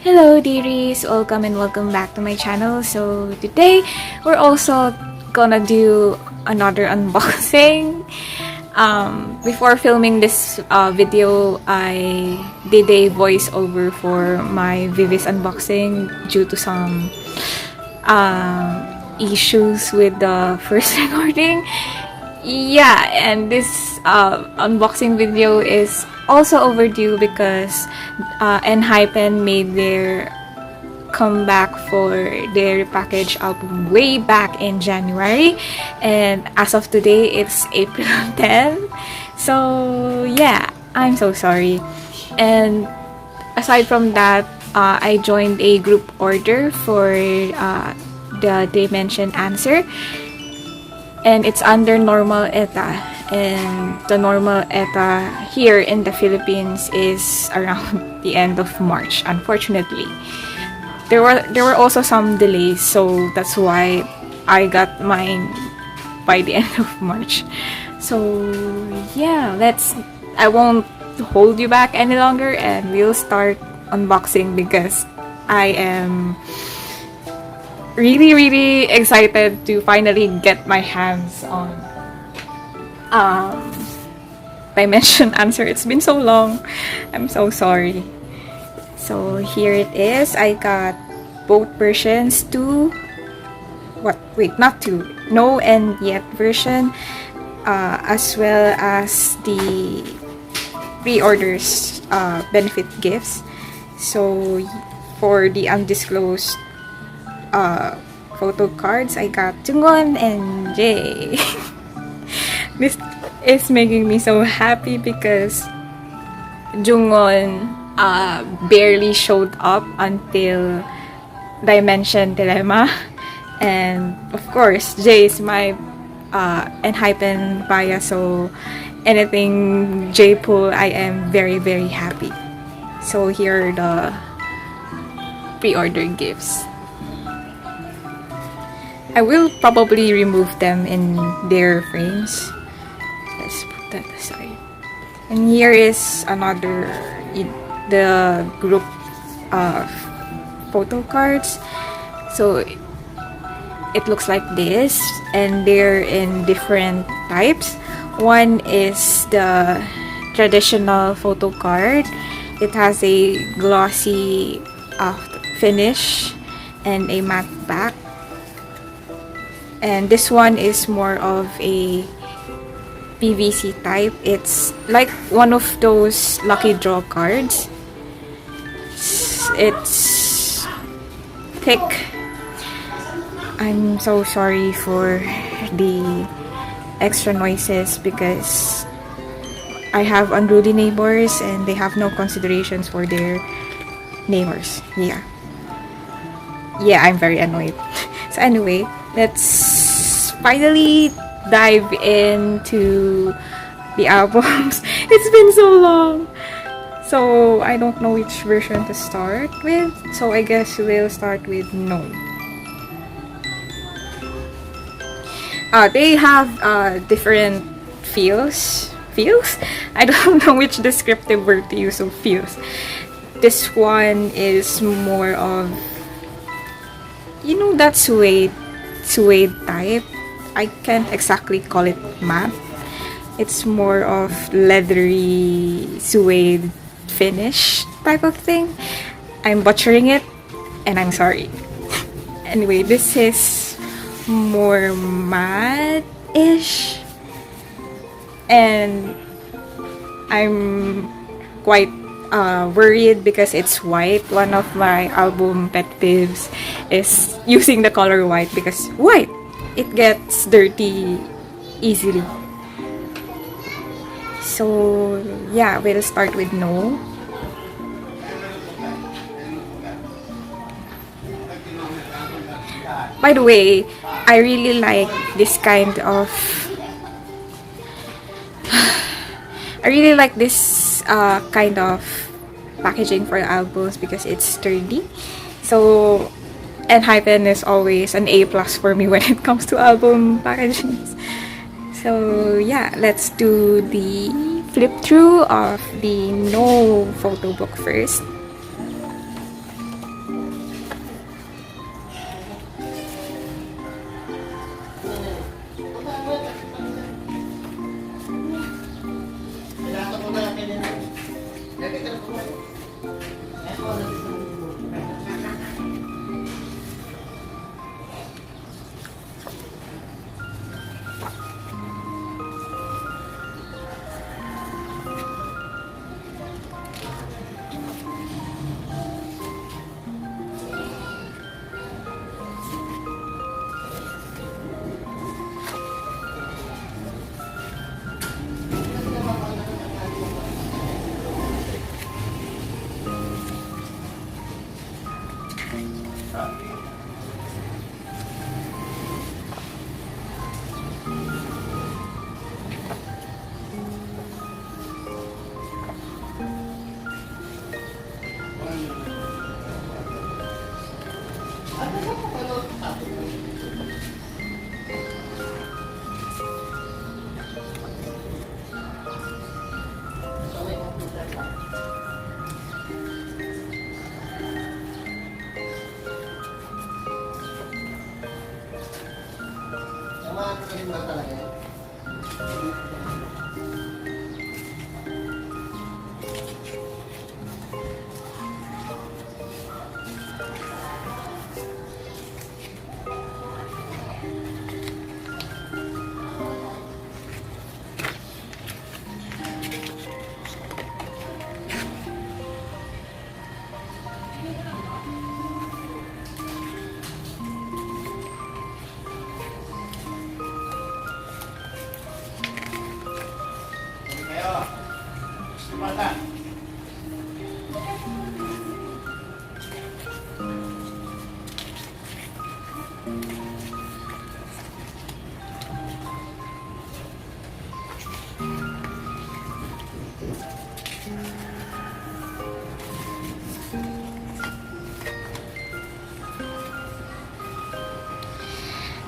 Hello dearies, welcome and welcome back to my channel. So today we're also gonna do another unboxing. Before filming this video, I did a voiceover for my Vivis unboxing due to some issues with the first recording. Yeah, and this unboxing video is also overdue because ENHYPEN made their comeback for their package album way back in January, and as of today it's April 10th. So yeah, I'm so sorry. And aside from that, I joined a group order for the Dimension answer, and it's under normal ETA, and the normal ETA here in the Philippines is around the end of March. Unfortunately, there were also some delays, so that's why I got mine by the end of March. So yeah, I won't hold you back any longer, and we'll start unboxing because I am really excited to finally get my hands on Dimension answer. It's been so long. I'm so sorry. So here it is. I got both versions, not two, no and yet version, as well as the pre-orders benefit gifts. So for the undisclosed photo cards, I got Jungwon and Jay. This is making me so happy because Jungwon barely showed up until Dimension Dilemma, and of course Jay is my ENHYPEN bias, so anything Jay pull, I am very happy. So here are the pre-order gifts. I will probably remove them in their frames. Let's put that aside. And here is another, the group photo cards. So it looks like this, and they're in different types. One is the traditional photo card. It has a glossy finish and a matte back. And this one is more of a PVC type. It's like one of those lucky draw cards. It's thick. I'm so sorry for the extra noises because I have unruly neighbors and they have no considerations for their neighbors. Yeah, I'm very annoyed. So anyway, let's finally dive into the albums. It's been so long, so I don't know which version to start with, so I guess we'll start with No. They have different feels? I don't know which descriptive word to use of feels. This one is more of, that suede type. I can't exactly call it matte. It's more of leathery suede finish type of thing. I'm butchering it and I'm sorry. Anyway, this is more matte-ish, and I'm quite worried because it's white. One of my album pet peeves is using the color white because white, it gets dirty easily. So yeah, we'll start with No. By the way, I really like this kind of packaging for albums because it's sturdy. So ENHYPEN is always an A+ for me when it comes to album packaging. So yeah, let's do the flip through of the No photo book first.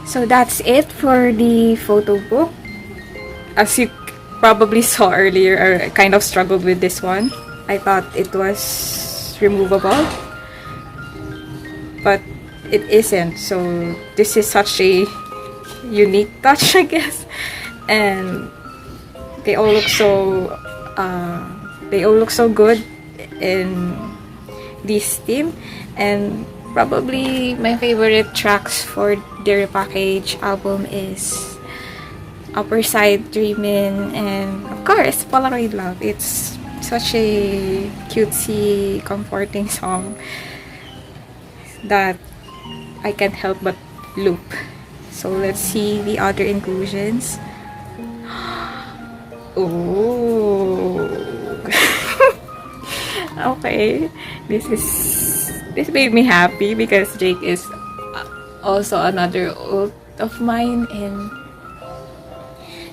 So that's it for the photo book. As you probably saw earlier, I kind of struggled with this one. I thought it was removable, but it isn't. So this is such a unique touch, I guess. And they all look so good in this theme. And probably my favorite tracks for their package album is Upper Side, Dreamin', and of course Polaroid Love. It's such a cutesy, comforting song that I can't help but loop. So let's see the other inclusions. Oh, okay. This made me happy because Jake is also another old of mine in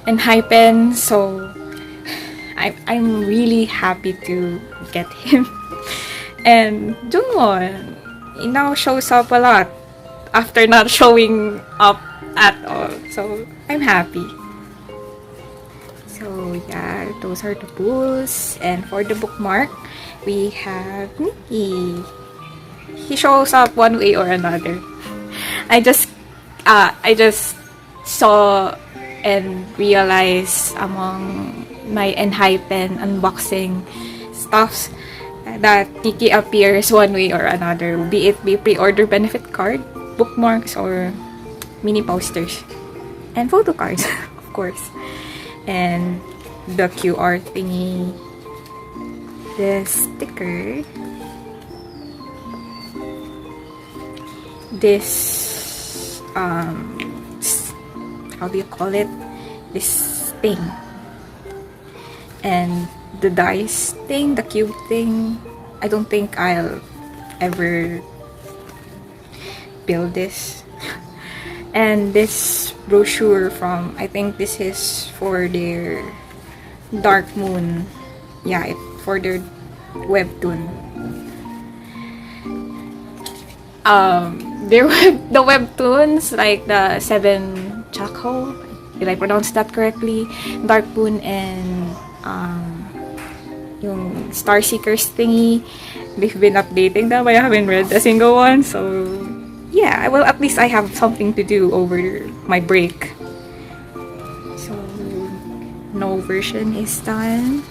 ENHYPEN, so I'm really happy to get him. And Jungwon, he now shows up a lot after not showing up at all, so I'm happy. So yeah, those are the pulls. And for the bookmark, we have Nikki. He shows up one way or another. I just saw and realized among my ENHYPEN unboxing stuffs that Nikki appears one way or another, be it pre-order benefit card, bookmarks, or mini posters, and photo cards, of course, and the QR thingy, the sticker, this how do you call it, this thing, and the dice thing, the cube thing. I don't think I'll ever build this. And this brochure from, I think this is for their Dark Moon, yeah, for their webtoon. The webtoons, like the Seven Chako, did I pronounce that correctly? Dark Moon and yung Star Seekers thingy, they've been updating them. I haven't read a single one, so yeah, well, at least I have something to do over my break. So no version is done.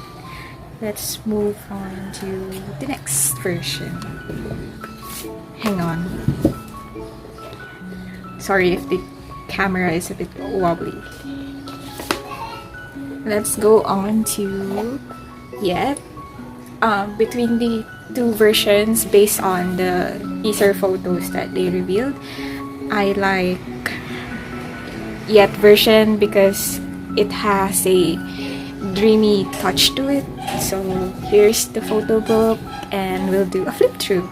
let's move on to the next version. Hang on. Sorry if the camera is a bit wobbly. Let's go on to between the two versions based on the teaser photos that they revealed. I like Yet version because it has a dreamy touch to it. So here's the photo book and we'll do a flip through.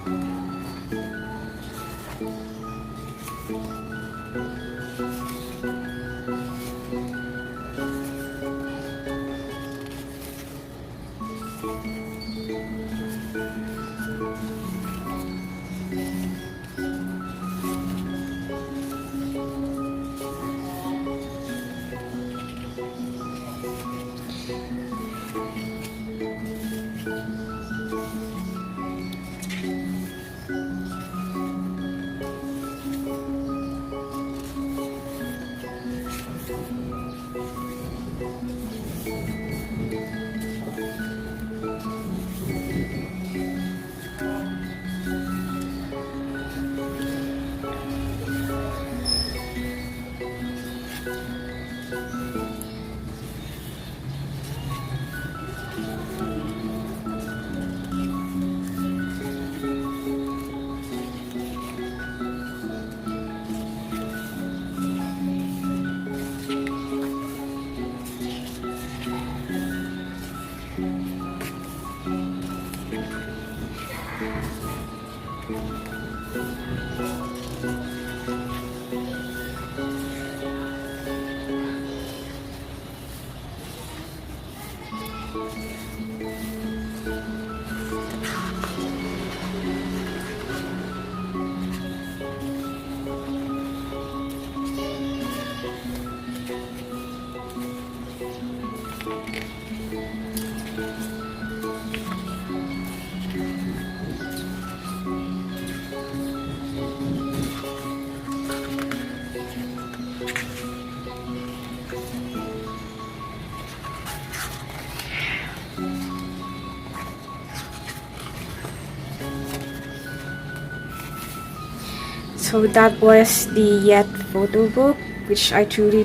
So that was the Yet photo book, which I truly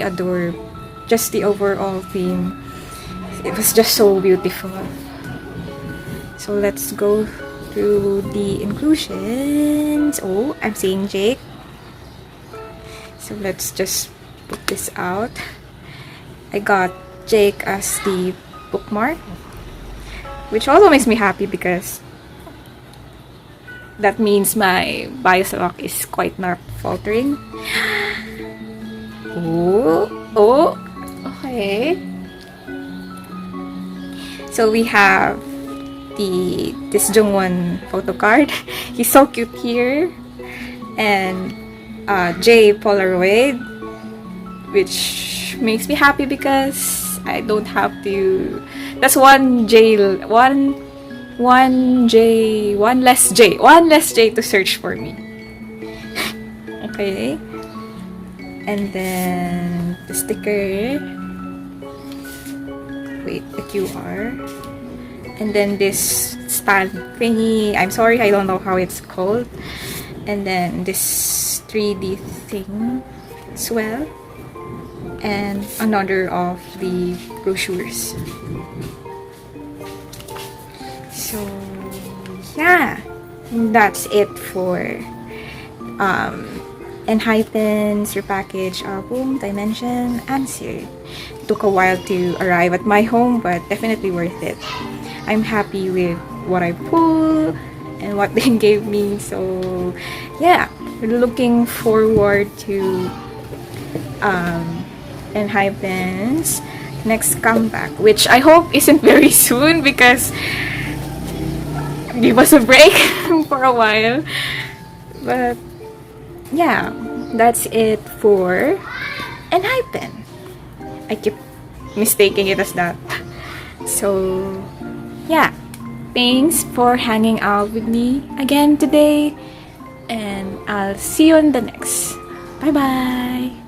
adore. Just the overall theme, it was just so beautiful. So let's go through the inclusions. Oh, I'm seeing Jake. So let's just put this out. I got Jake as the bookmark, which also makes me happy because that means my bias lock is quite not faltering. Oh, okay. So we have this Jungwon photo card. He's so cute here, and J Polaroid, which makes me happy because I don't have to. That's one less J to search for me. Okay, and then the sticker. Wait, the QR, and then this stand thingy. I'm sorry, I don't know how it's called. And then this 3D thing as well, and another of the brochures. So yeah, that's it for ENHYPEN's repackaged album Dimension Answered. Took a while to arrive at my home, but definitely worth it. I'm happy with what I pulled and what they gave me. So yeah, looking forward to ENHYPEN's next comeback, which I hope isn't very soon because give us a break for a while. But yeah, that's it for ENHYPEN. I keep mistaking it as that. So yeah, thanks for hanging out with me again today, and I'll see you on the next. Bye bye.